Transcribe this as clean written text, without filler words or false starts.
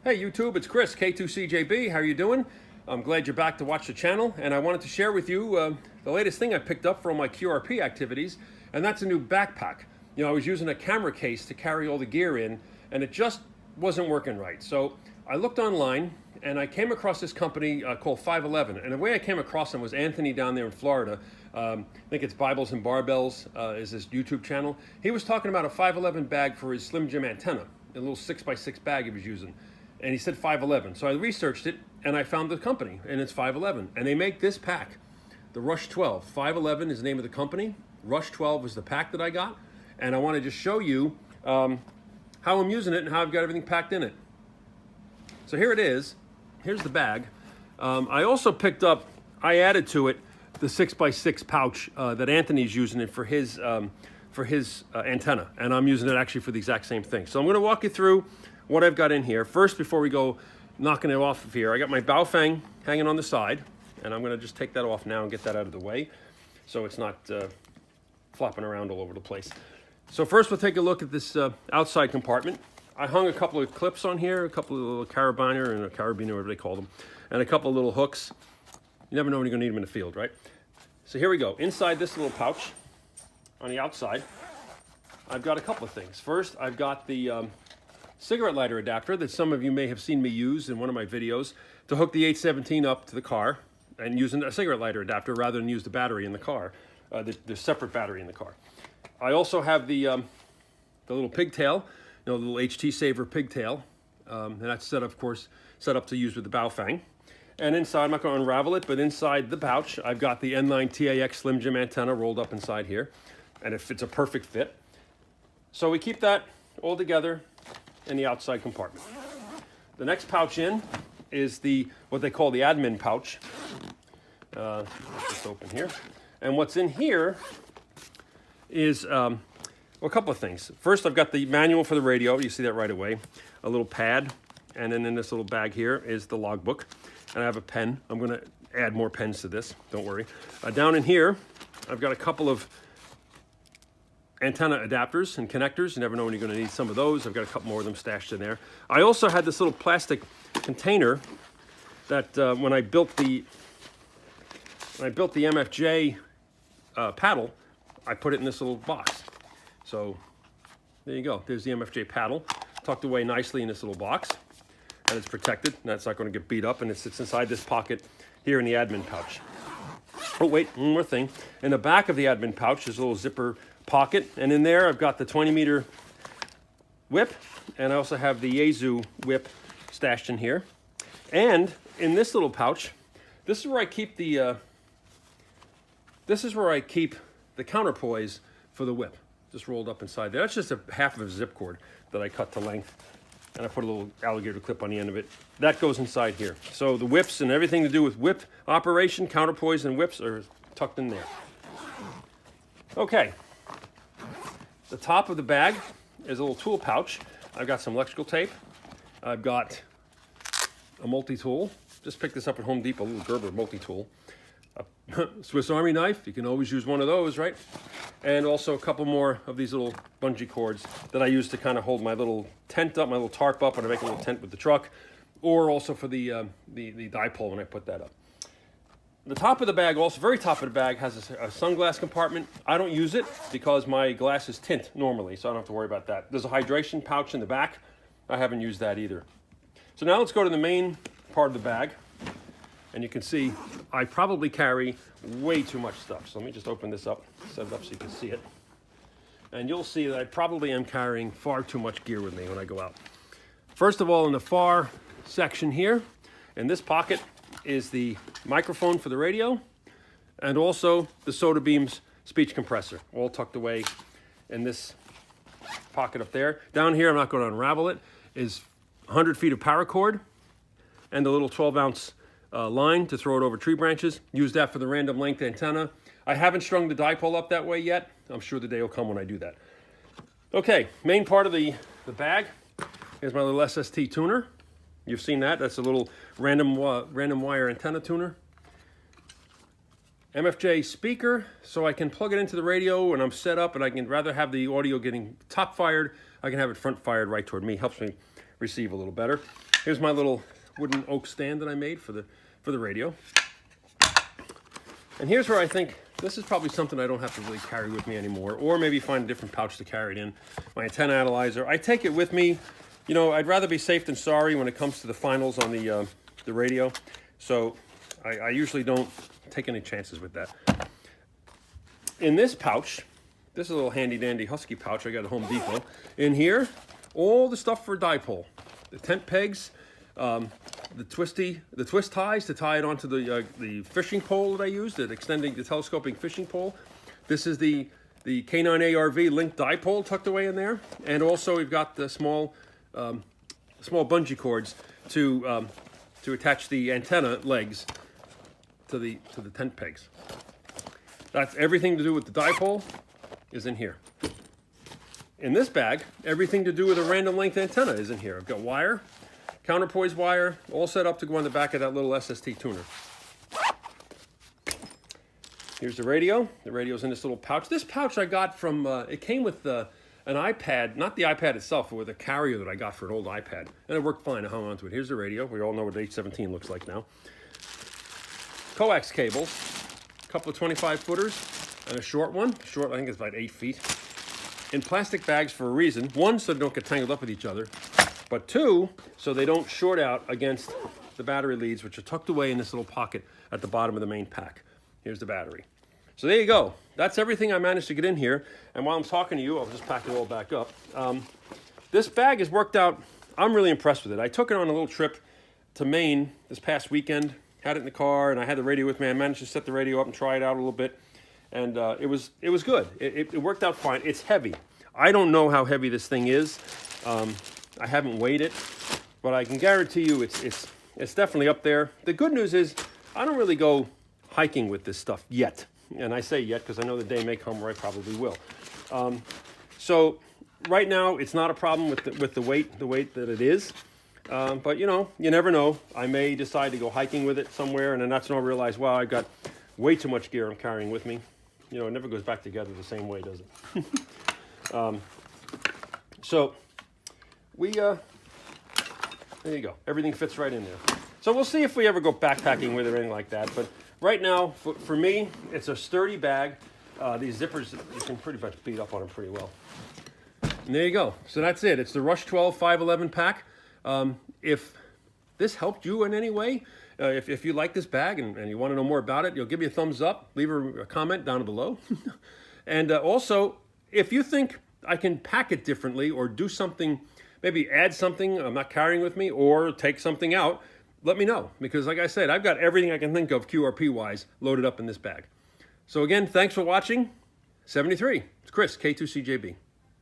Hey YouTube, it's Chris, K2CJB. How are you doing? I'm glad you're back to watch the channel, and I wanted to share with you the latest thing I picked up for all my QRP activities, and that's a new backpack. You know, I was using a camera case to carry all the gear in, and it just wasn't working right. So I looked online, and I came across this company called 511, and the way I came across them was Anthony down there in Florida. I think it's Bibles and Barbells is his YouTube channel. He was talking about a 511 bag for his Slim Jim antenna, a little 6x6 bag he was using. And he said 511. So I researched it and I found the company, and it's 511. And they make this pack, the Rush 12. 511 is the name of the company. Rush 12 was the pack that I got. And I want to just show you how I'm using it and how I've got everything packed in it. So here it is. Here's the bag. I also picked up, I added to it the 6x6 pouch that Anthony's using it for his antenna. And I'm using it actually for the exact same thing. So I'm going to walk you through what I've got in here. First, before we go knocking it off of here, I got my Baofeng hanging on the side, and I'm gonna just take that off now and get that out of the way so it's not flopping around all over the place. So first we'll take a look at this outside compartment. I hung a couple of clips on here, a couple of little carabiner and a carabiner, whatever they call them, and a couple of little hooks. You never know when you're gonna need them in the field, right? So here we go. Inside this little pouch, on the outside, I've got a couple of things. First, I've got the cigarette lighter adapter that some of you may have seen me use in one of my videos to hook the 817 up to the car and using a cigarette lighter adapter rather than use the battery in the car, the separate battery in the car. I also have the little pigtail, you know, the little HT Saver pigtail, and that's set up to use with the Baofeng. And inside, I'm not going to unravel it, but inside the pouch, I've got the N9 TAX Slim Jim antenna rolled up inside here, and it's a perfect fit. So we keep that all together in the outside compartment. The next pouch in is what they call the admin pouch. Let's just open here. And what's in here is a couple of things. First, I've got the manual for the radio. You see that right away. A little pad. And then in this little bag here is the logbook. And I have a pen. I'm going to add more pens to this. Don't worry. Down in here, I've got a couple of antenna adapters and connectors. You never know when you're going to need some of those. I've got a couple more of them stashed in there. I also had this little plastic container that when I built the MFJ paddle, I put it in this little box. So there you go. There's the MFJ paddle tucked away nicely in this little box, and it's protected. And that's not going to get beat up, and it sits inside this pocket here in the admin pouch. Oh wait, one more thing. In the back of the admin pouch is a little zipper pocket, and in there I've got the 20-meter whip, and I also have the Yaesu whip stashed in here. And in this little pouch, this is where I keep the counterpoise for the whip, just rolled up inside there. That's just a half of a zip cord that I cut to length, and I put a little alligator clip on the end of it. That goes inside here. So the whips and everything to do with whip operation, counterpoise and whips are tucked in there. Okay. The top of the bag is a little tool pouch. I've got some electrical tape. I've got a multi-tool. Just picked this up at Home Depot, a little Gerber multi-tool. A Swiss Army knife, you can always use one of those, right? And also a couple more of these little bungee cords that I use to kind of hold my little tent up, my little tarp up when I make a little tent with the truck, or also for the dipole when I put that up. The top of the bag, also very top of the bag, has a sunglass compartment. I don't use it because my glasses tint normally, so I don't have to worry about that. There's a hydration pouch in the back. I haven't used that either. So now let's go to the main part of the bag. And you can see I probably carry way too much stuff. So let me just open this up, set it up so you can see it. And you'll see that I probably am carrying far too much gear with me when I go out. First of all, in the far section here, in this pocket, is the microphone for the radio, and also the Sodabeams speech compressor, all tucked away in this pocket up there. Down here, I'm not going to unravel it, is 100 feet of paracord and a little 12-ounce line to throw it over tree branches. Use that for the random length antenna. I haven't strung the dipole up that way yet. I'm sure the day will come when I do that. Okay, main part of the bag is my little SST tuner. You've seen that. That's a little random wire antenna tuner. MFJ speaker, so I can plug it into the radio when I'm set up, and I can rather have the audio getting top fired, I can have it front fired right toward me. Helps me receive a little better. Here's my little wooden oak stand that I made for the radio. And here's where I think this is probably something I don't have to really carry with me anymore, or maybe find a different pouch to carry it in. My antenna analyzer. I take it with me. You know, I'd rather be safe than sorry when it comes to the finals on the radio. So I usually don't take any chances with that. In this pouch, this is a little handy dandy Husky pouch I got at Home Depot. In here, all the stuff for dipole. The tent pegs, the twist ties to tie it onto the fishing pole that I used, the telescoping fishing pole. This is the K9 ARV linked dipole tucked away in there, and also we've got the small bungee cords to attach the antenna legs to the tent pegs. That's everything to do with the dipole is in here. In this bag, everything to do with a random length antenna is in here. I've got wire, counterpoise wire, all set up to go on the back of that little SST tuner. Here's the radio. The radio's in this little pouch. This pouch I got from, it came with an iPad, not the iPad itself, but with a carrier that I got for an old iPad. And it worked fine, I hung onto it. Here's the radio. We all know what the H17 looks like now. Coax cables, a couple of 25 footers, and a short one. Short, I think it's about 8 feet. In plastic bags for a reason. One, so they don't get tangled up with each other. But two, so they don't short out against the battery leads, which are tucked away in this little pocket at the bottom of the main pack. Here's the battery. So there you go. That's everything I managed to get in here. And while I'm talking to you, I'll just pack it all back up. This bag has worked out. I'm really impressed with it. I took it on a little trip to Maine this past weekend. Had it in the car, and I had the radio with me. I managed to set the radio up and try it out a little bit. And it was good. It worked out fine. It's heavy. I don't know how heavy this thing is. I haven't weighed it, but I can guarantee you it's definitely up there. The good news is I don't really go hiking with this stuff yet. And I say yet because I know the day may come where I probably will. So right now it's not a problem with the weight that it is. But you know, you never know. I may decide to go hiking with it somewhere, and then that's when I'll realize, wow, I've got way too much gear I'm carrying with me. You know, it never goes back together the same way, does it? So there you go. Everything fits right in there. So we'll see if we ever go backpacking with it or anything like that. But right now, for me, it's a sturdy bag. These zippers, you can pretty much beat up on them pretty well. And there you go. So that's it. It's the Rush 12 511 pack. If this helped you in any way, if you like this bag and you want to know more about it, you'll give me a thumbs up, leave a comment down below. And also, if you think I can pack it differently or do something, maybe add something I'm not carrying with me or take something out, let me know. Because like I said, I've got everything I can think of QRP-wise loaded up in this bag. So again, thanks for watching. 73. It's Chris, K2CJB.